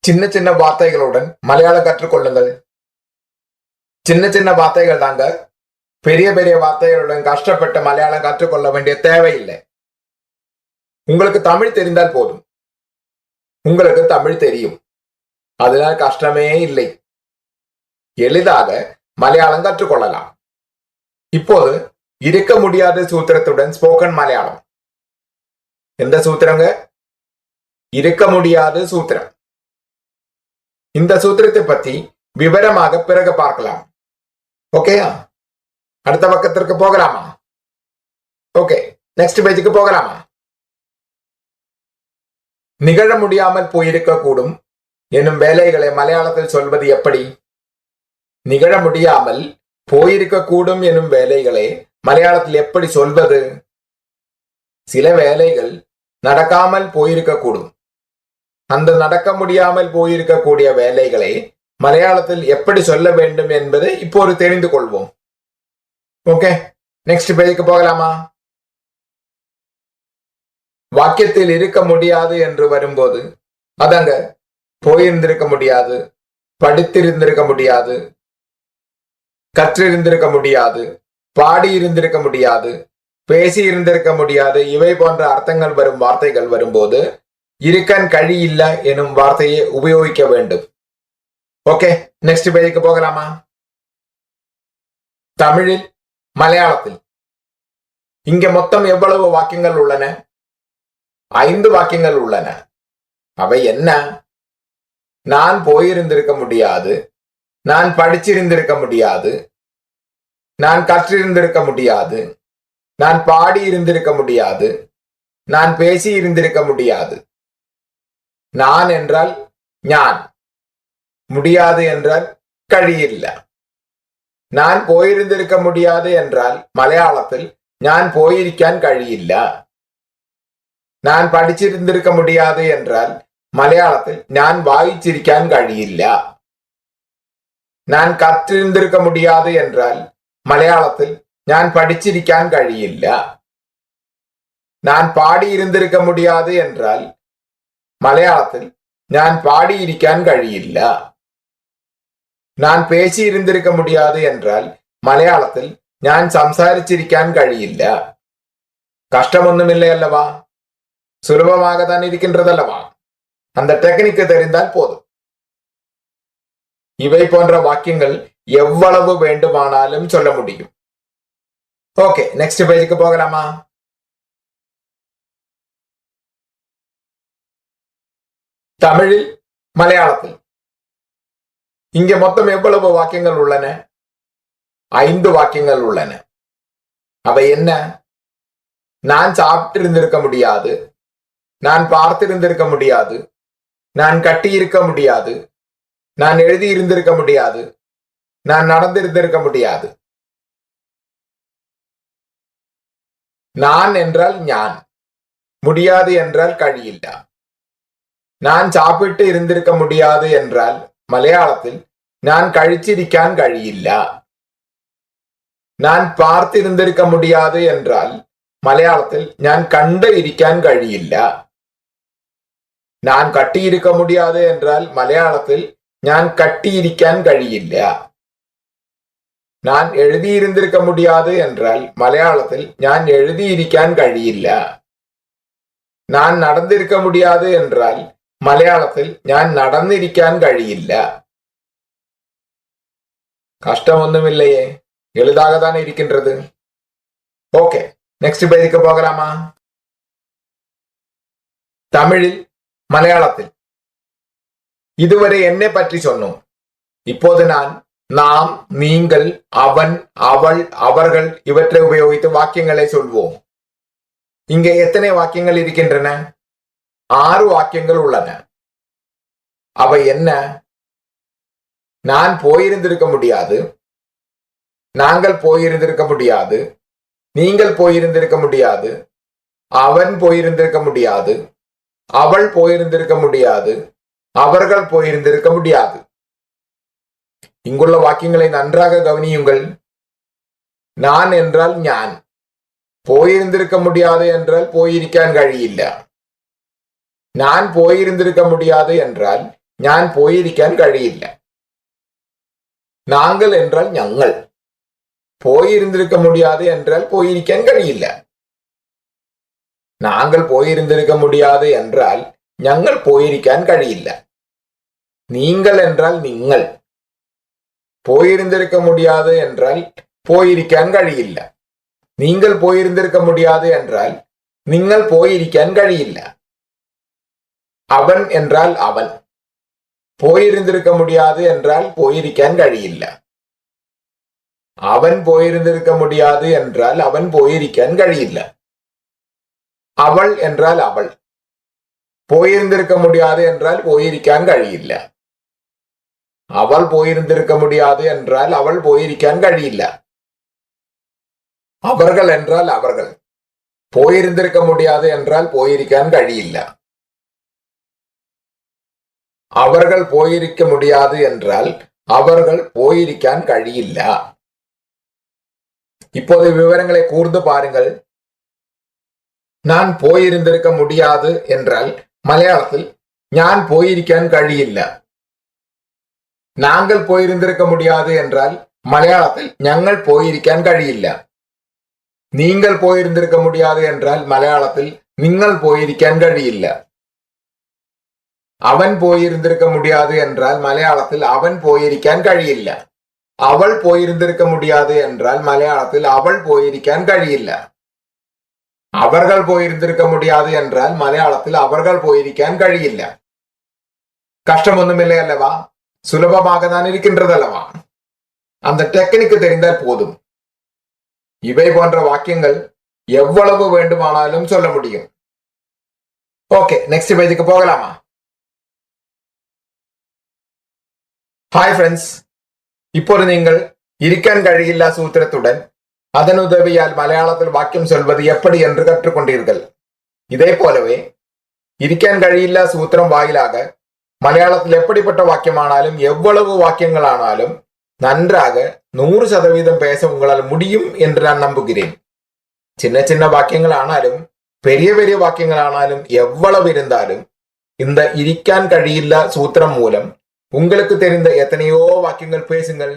சின்ன சின்ன வார்த்தைகளுடன் மலையாளம் கற்றுக்கொள்ளுங்கள். சின்ன சின்ன வார்த்தைகள் தாங்க. பெரிய பெரிய வார்த்தைகளுடன் கஷ்டப்பட்டு மலையாளம் கற்றுக்கொள்ள வேண்டிய தேவையில்லை. உங்களுக்கு தமிழ் தெரிந்தால் போதும். உங்களுக்கு தமிழ் தெரியும், அதனால் கஷ்டமே இல்லை. எளிதாக மலையாளம் கற்றுக்கொள்ளலாம். இப்போது இருக்க முடியாத சூத்திரத்துடன் ஸ்போக்கன் மலையாளம். எந்த சூத்திரங்க? இருக்க முடியாத சூத்திரம். இந்த சூத்திரத்தை பத்தி விவரமாக பிறகு பார்க்கலாம். ஓகேயா? அடுத்த பக்கத்திற்கு போகலாமா? ஓகே, நெக்ஸ்ட் பேஜுக்கு போகலாமா? நிகழ முடியாமல் போயிருக்க கூடும் எனும் வேலைகளை மலையாளத்தில் சொல்வது எப்படி? நிகழ முடியாமல் போயிருக்க கூடும் எனும் வேலைகளை மலையாளத்தில் எப்படி சொல்வது? சில வேலைகள் நடக்காமல் போயிருக்க கூடும். அந்த நடக்க முடியாமல் போயிருக்கக்கூடிய வேலைகளை மலையாளத்தில் எப்படி சொல்ல வேண்டும் என்பதை இப்போது தெரிந்து கொள்வோம். ஓகே, நெக்ஸ்ட் பேஜுக்கு போகலாமா? வாக்கியத்தில் இருக்க முடியாது என்று வரும்போது அதங்க போயிருந்திருக்க முடியாது, படித்திருந்திருக்க முடியாது, கற்றிருந்திருக்க முடியாது, பாடி இருந்திருக்க முடியாது, பேசி இருந்திருக்க முடியாது, இவை போன்ற அர்த்தங்கள் வரும் வார்த்தைகள் வரும்போது இருக்கன் கழி இல்ல எனும் வார்த்தையை உபயோகிக்க வேண்டும். ஓகே, நெக்ஸ்ட் பேஜுக்கு போகலாமா? தமிழில் மலையாளத்தில் இங்க மொத்தம் எவ்வளவு வாக்கியங்கள் உள்ளன? 5 வாக்கியங்கள் உள்ளன. அவை என்ன? நான் போயிருந்திருக்க முடியாது, நான் படிச்சிருந்திருக்க முடியாது, நான் கற்றிருந்திருக்க முடியாது, நான் பாடி இருந்திருக்க முடியாது, நான் பேசி இருந்திருக்க முடியாது. நான் என்றால் ஞான், முடியாது என்றால் കഴിയില്ല. நான் போயிருந்திருக்க முடியாது என்றால் மலையாளத்தில் ഞാൻ പോയിരിക്കാൻ കഴിയില്ല. நான் படிச்சிருந்திருக்க முடியாது என்றால் மலையாளத்தில் ഞാൻ വായിച്ചിരിക്കാൻ കഴിയില്ല. நான் கற்றிருந்திருக்க முடியாது என்றால் மலையாளத்தில் ഞാൻ പഠിച്ചിരിക്കാൻ കഴിയില്ല. நான் பாடி இருந்திருக்க முடியாது என்றால் மலையாளத்தில் ഞാൻ പാടിയിരിക്കാൻ കഴിയില്ല. நான் பேசி இருந்திருக்க முடியாது என்றால் மலையாளத்தில் ഞാൻ സംസാരിച്ചിരിക്കാൻ കഴിയില്ല. கஷ்டமொன்னுமில்லை அல்லவா? சுலபமாக தான் இருக்கின்றதல்லவா? அந்த டெக்னிக்கு தெரிந்தால் போதும். இவை போன்ற வாக்கியங்கள் எவ்வளவு வேண்டுமானாலும் சொல்ல முடியும். ஓகே, நெக்ஸ்ட் பேஜுக்கு போகலாமா? தமிழில் மலையாளத்தில் இங்க மொத்தம் எவ்வளவு வாக்கியங்கள் உள்ளன? 5 வாக்கியங்கள் உள்ளன. அவை என்ன? நான் சாப்பிட்டிருந்திருக்க முடியாது, நான் பார்த்திருந்திருக்க முடியாது, நான் கட்டியிருக்க முடியாது, நான் எழுதி இருந்திருக்க முடியாது, நான் நடந்திருந்திருக்க முடியாது. நான் என்றால் ஞான், முடியாது என்றால் കഴിയില്ല. நான் சாப்பிட்டு இருந்திருக்க முடியாது என்றால் மலையாளத்தில் நான் കഴിച്ചിരിക്കാൻ കഴിയില്ല. நான் பார்த்து இருந்திருக்க முடியாது என்றால் மலையாளத்தில் நான் கண்டு இരിക്കാൻ കഴിയില്ല. நான் கட்டியிருக்க முடியாது என்றால் மலையாளத்தில் நான் கட்டியிருക്കാൻ കഴിയില്ല. நான் எழுதியிருந்திருக்க முடியாது என்றால் மலையாளத்தில் நான் எழுதியிருക്കാൻ കഴിയില്ല. நான் நடந்திருக்க முடியாது என்றால் மலையாளத்தில் ഞാൻ നടന്നിരിക്കാൻ കഴിയില്ല. கஷ்டமொன்னுமில்லையே, எளிதாக தான் இருக்கின்றது. ஓகே, நெக்ஸ்ட் பேஜுக்கு போகலாமா? தமிழில் மலையாளத்தில் இதுவரை என்னை பற்றி சொன்னோம். இப்போது நான் நாம், நீங்கள், அவன், அவள், அவர்கள் இவற்றை உபயோகித்து வாக்கியங்களை சொல்வோம். இங்கே எத்தனை வாக்கியங்கள் இருக்கின்றன? 6 வாக்கியங்கள் உள்ளன. அவை என்ன? நான் போயிருந்திருக்க முடியாது, நாங்கள் போயிருந்திருக்க முடியாது, நீங்கள் போயிருந்திருக்க முடியாது, அவன் போயிருந்திருக்க முடியாது, அவள் போயிருந்திருக்க முடியாது, அவர்கள் போயிருந்திருக்க முடியாது. இங்குள்ள வாக்கியங்களை நன்றாக கவனியுங்கள். நான் என்றால் ஞான், போயிருந்திருக்க முடியாது என்றால் போயிருக்கான் കഴിയില്ല. நான் போயிருந்திருக்க முடியாது என்றால் ഞാൻ പോയിരിക്കാൻ കഴിയില്ല. நாங்கள் என்றால் ഞങ്ങൾ. போயிருந்திருக்க முடியாது என்றால் போயிருക്കാൻ കഴിയില്ല. நாங்கள் போயிருந்திருக்க முடியாது என்றால் ഞങ്ങൾ போயிருക്കാൻ കഴിയില്ല. நீங்கள் என்றால் நீங்கள். போயிருந்திருக்க முடியாது என்றால் போயிருക്കാൻ കഴിയില്ല. நீங்கள் போயிருந்திருக்க முடியாது என்றால் நீங்கள் போயிருക്കാൻ കഴിയില്ല. அவன் என்றால் அவன். போயிருந்திருக்க முடியாது என்றால் போயிருക്കാൻ കഴിയില്ല. அவன் போயிருந்திருக்க முடியாது என்றால் அவன் போயிருക്കാൻ കഴിയില്ല. அவள் என்றால் அவள். போயிருந்திருக்க முடியாது என்றால் போயிருக்கான் കഴിയില്ല. அவள் போயிருந்திருக்க முடியாது என்றால் அவள் போயிருக்கான் കഴിയില്ല. அவர்கள் என்றால் அவர்கள். போயிருந்திருக்க முடியாது என்றால் போயிருக்கான் കഴിയില്ല. அவர்கள் போயிருக்க முடியாது என்றால் அவர்கள் போயிருக்கான் കഴിയില്ല. இப்போது விவரங்களை கூர்ந்து பாருங்கள். நான் போயிருந்திருக்க முடியாது என்றால் மலையாளத்தில் ഞാൻ പോയിരിക്കാൻ കഴിയില്ല. நாங்கள் போயிருந்திருக்க முடியாது என்றால் மலையாளத்தில் ഞങ്ങൾ போயிருക്കാൻ കഴിയില്ല. நீங்கள் போயிருந்திருக்க முடியாது என்றால் மலையாளத்தில் നിങ്ങൾ போயிருക്കാൻ കഴിയില്ല. அவன் போயிருந்திருக்க முடியாது என்றால் மலையாளத்தில் அவன் போயிருക്കാൻ കഴിയില്ല. அவள் போயிருந்திருக்க முடியாது என்றால் மலையாளத்தில் அவள் போயிருക്കാൻ കഴിയില്ല. அவர்கள் போயிருந்திருக்க முடியாது என்றால் மலையாளத்தில் அவர்கள் போயிருக்கான் കഴിയില്ല. கஷ்டமொன்றுமில்லை அல்லவா? சுலபமாக தான் இருக்கின்றது அல்லவா? அந்த டெக்னிக்கு தெரிந்தால் போதும். இவை போன்ற வாக்கியங்கள் எவ்வளவு வேண்டுமானாலும் சொல்ல முடியும். ஓகே, நெக்ஸ்ட் பேஜுக்கு போகலாமா? ஹாய் ஃப்ரெண்ட்ஸ், இப்போது நீங்கள் இருக்கான் കഴിയില്ല சூத்திரத்துடன் அதன் உதவியால் மலையாளத்தில் வாக்கியம் சொல்வது எப்படி என்று கற்றுக்கொண்டீர்கள். இதே போலவே இருக்கான் കഴിയില്ല சூத்திரம் வாயிலாக மலையாளத்தில் எப்படிப்பட்ட வாக்கியமானாலும் எவ்வளவு வாக்கியங்களானாலும் நன்றாக 100% பேச உங்களால் முடியும் என்று நான் நம்புகிறேன். சின்ன சின்ன வாக்கியங்கள் ஆனாலும் பெரிய பெரிய வாக்கியங்கள் ஆனாலும் எவ்வளவு இருந்தாலும் இந்த இருக்கான் കഴിയില്ല சூத்திரம் மூலம் உங்களுக்கு தெரிந்த எத்தனையோ வாக்கியங்கள் பேசுங்கள்.